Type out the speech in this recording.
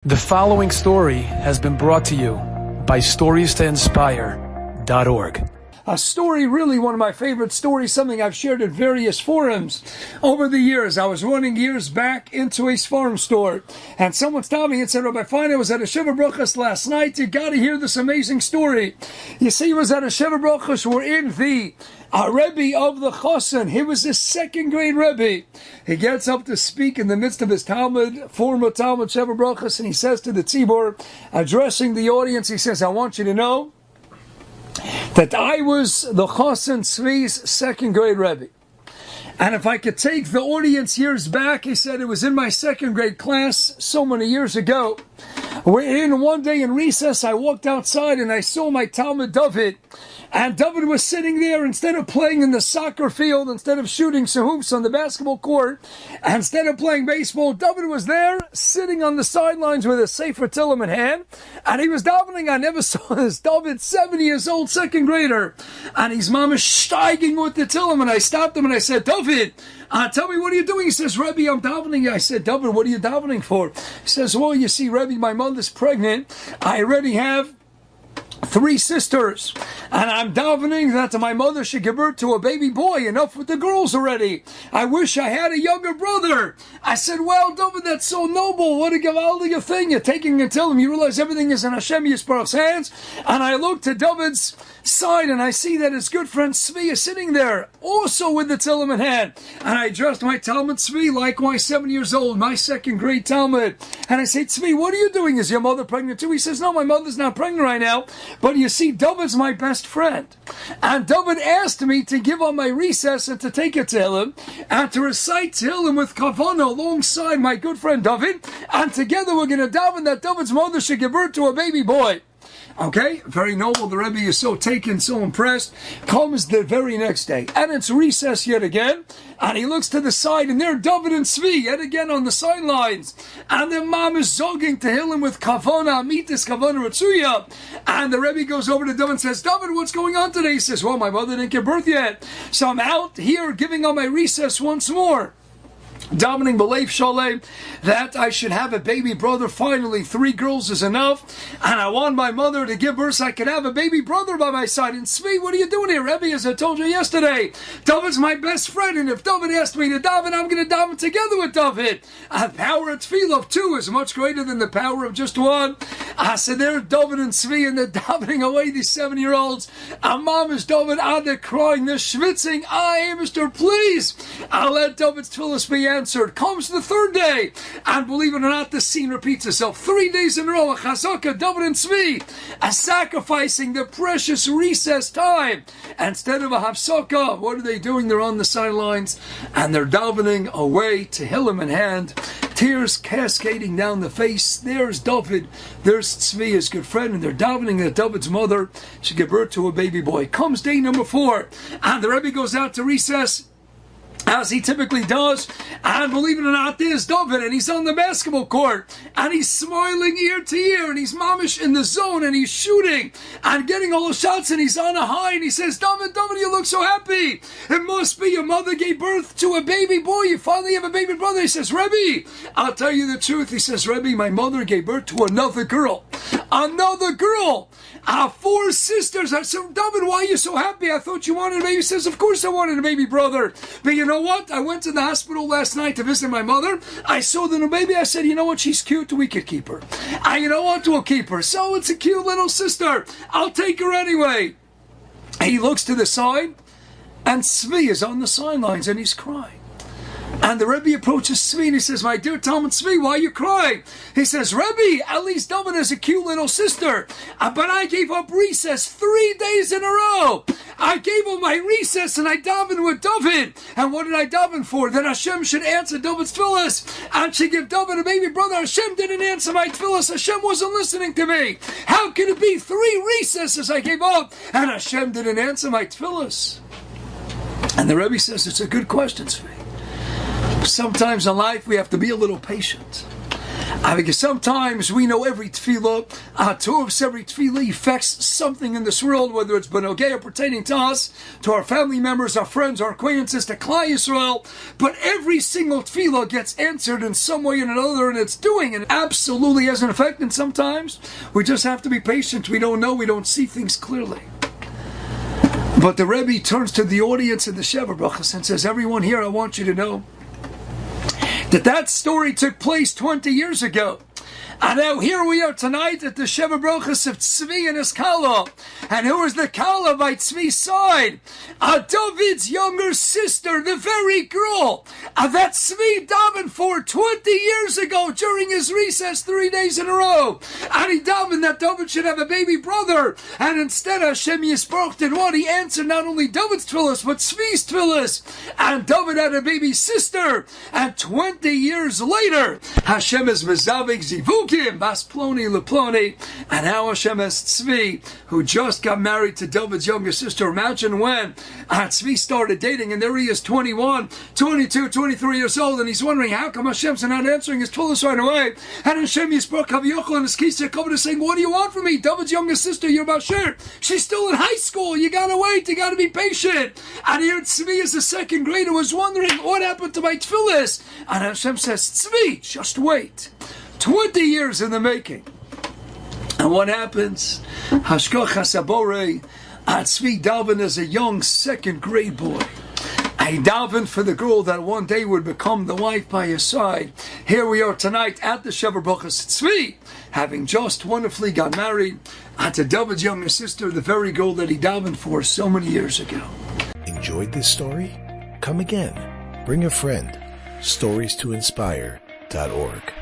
The following story has been brought to you by StoriesToInspire.org. A story, really one of my favorite stories, something I've shared at various forums over the years. I was running years back into a farm store, and someone stopped me and said, Rabbi Feiner, I was at a Sheva Brachos last night. You got to hear this amazing story. You see, he was at a Sheva Brachos. We're in the Rabbi of the Chosin. He was a second grade Rabbi. He gets up to speak in the midst of his Talmud, former Talmud Sheva Brachos, and he says to the Tzibor, addressing the audience, he says, I want you to know that I was the Chosin Tzvi's second grade Rebbe. And if I could take the audience years back, he said it was in my second grade class so many years ago. We're in one day in recess, I walked outside and I saw my Talmud David. And David was sitting there, instead of playing in the soccer field, instead of shooting some hoops on the basketball court, instead of playing baseball, David was there, sitting on the sidelines with a Sefer Tehillim in hand, and he was davening. I never saw this. David, 7 years old, second grader, and his mom is steiging with the Tehillim, and I stopped him and I said, David, tell me, what are you doing? He says, Rebbe, I'm davening. I said, David, what are you davening for? He says, well, you see, Rebbe, my mother's pregnant. I already have 3 sisters, and I'm davening that my mother should give birth to a baby boy. Enough with the girls already. I wish I had a younger brother. I said, well, David, that's so noble. What a gewaldige thing. You're taking and telling him. You realize everything is in Hashem Yisparach's hands. And I look to David's side, and I see that his good friend Tzvi is sitting there, also with the Tehillim in hand. And I addressed my Talmud Tzvi, likewise 7 years old, my second grade Talmud. And I say, Tzvi, what are you doing? Is your mother pregnant too? He says, no, my mother's not pregnant right now. But you see, David's my best friend. And David asked me to give on my recess and to take a Tehillim and to recite Tehillim with Kavanah alongside my good friend David. And together we're going to daven that David's mother should give birth to a baby boy. Okay, very noble. The Rebbe is so taken, so impressed. Comes the very next day, and it's recess yet again. And he looks to the side, and there David and Tzvi yet again on the sidelines. And their mom is zogging Tehillim with Kavanah, Amitis Kavanah Ratsuya. And the Rebbe goes over to David and says, David, what's going on today? He says, well, my mother didn't give birth yet, so I'm out here giving on my recess once more, davening b'leiv shalem that I should have a baby brother. Finally, 3 girls is enough, and I want my mother to give birth so I could have a baby brother by my side. And Tzvi, what are you doing here? Rebbe, as I told you yesterday, David's my best friend, and if David asked me to daven, I'm going to daven together with David. The power of tefillah of 2 is much greater than the power of just 1. So there's David and Tzvi, and they're davening away, these 7-year-olds. And mom is David, they're crying, they're schwitzing. Hey, Mr. Please, I'll let David's tefillah be answered. Comes the 3rd day, and believe it or not, the scene repeats itself. 3 days in a row, a chazaka, David and Tzvi, sacrificing the precious recess time. Instead of a hafsaka, what are they doing? They're on the sidelines, and they're davening away, Tehillim in hand, tears cascading down the face. There's David, there's Tzvi, his good friend, and they're davening that David's mother should give birth to a baby boy. Comes day number 4, and the Rebbe goes out to recess, as he typically does, and believe it or not, there's David, and he's on the basketball court, and he's smiling ear to ear, and he's mamish in the zone, and he's shooting, and getting all the shots, and he's on a high, and he says, David, you look so happy. It must be your mother gave birth to a baby boy. You finally have a baby brother. He says, Rebbe, I'll tell you the truth. He says, Rebbe, my mother gave birth to another girl. Another girl. 4 sisters. I said, David, why are you so happy? I thought you wanted a baby. He says, of course I wanted a baby brother. But you know what? I went to the hospital last night to visit my mother. I saw the new baby. I said, you know what? She's cute. We could keep her. You know what? We'll keep her. So it's a cute little sister. I'll take her anyway. He looks to the side, and Tzvi is on the sidelines, and he's crying. And the Rebbe approaches Tzvi and he says, my dear Talmud Tzvi, why are you crying? He says, Rebbe, at least David has a cute little sister. But I gave up recess 3 days in a row. I gave up my recess and I davened with David. And what did I daven for? That Hashem should answer David's tefillos and should give David a baby brother. Hashem didn't answer my tefillos. Hashem wasn't listening to me. How can it be 3 recesses I gave up and Hashem didn't answer my tefillos? And the Rebbe says, it's a good question, Tzvi. Sometimes in life we have to be a little patient. Because sometimes we know every tefillah, to us every tefillah affects something in this world, whether it's benogea pertaining to us, to our family members, our friends, our acquaintances, to Klal Yisrael. But every single tefillah gets answered in some way or another, and it's doing and absolutely has an effect. And sometimes we just have to be patient. We don't know, we don't see things clearly. But the Rebbe turns to the audience in the Sheva Brachas and says, everyone here, I want you to know that story took place 20 years ago. And now here we are tonight at the Sheva Brachas of Tzvi and his Kala. And who is the Kala by Tzvi's side? David's younger sister, the very girl that Tzvi davened for 20 years ago during his recess 3 days in a row. And he davened that David should have a baby brother. And instead Hashem Yisparach did what? He answered not only David's Tefillos, but Tzvi's Tefillos. And David had a baby sister. And 20 years later, Hashem is Mezavik Zivuk. Bas Ploni Leploni, and now Hashem has Tzvi, who just got married to David's younger sister. Imagine when Tzvi started dating, and there he is, 21, 22, 23 years old, and he's wondering how come Hashem's not answering his tefillos right away. And Hashem Yisparach Havyochel and his Kiseh Kovedah saying, what do you want from me? David's younger sister, you're Bashir. She's still in high school. You gotta wait. You gotta be patient. And here Tzvi is a second grader, was wondering what happened to my tefillos. And Hashem says, Tzvi, just wait. 20 years in the making. And what happens? Hashkochas Haborei, Tzvi davened as a young second grade boy. He davened for the girl that one day would become the wife by his side. Here we are tonight at the Sheva Brachas Tzvi, having just wonderfully got married to David's younger sister, the very girl that he davened for so many years ago. Enjoyed this story? Come again. Bring a friend. StoriesToInspire.org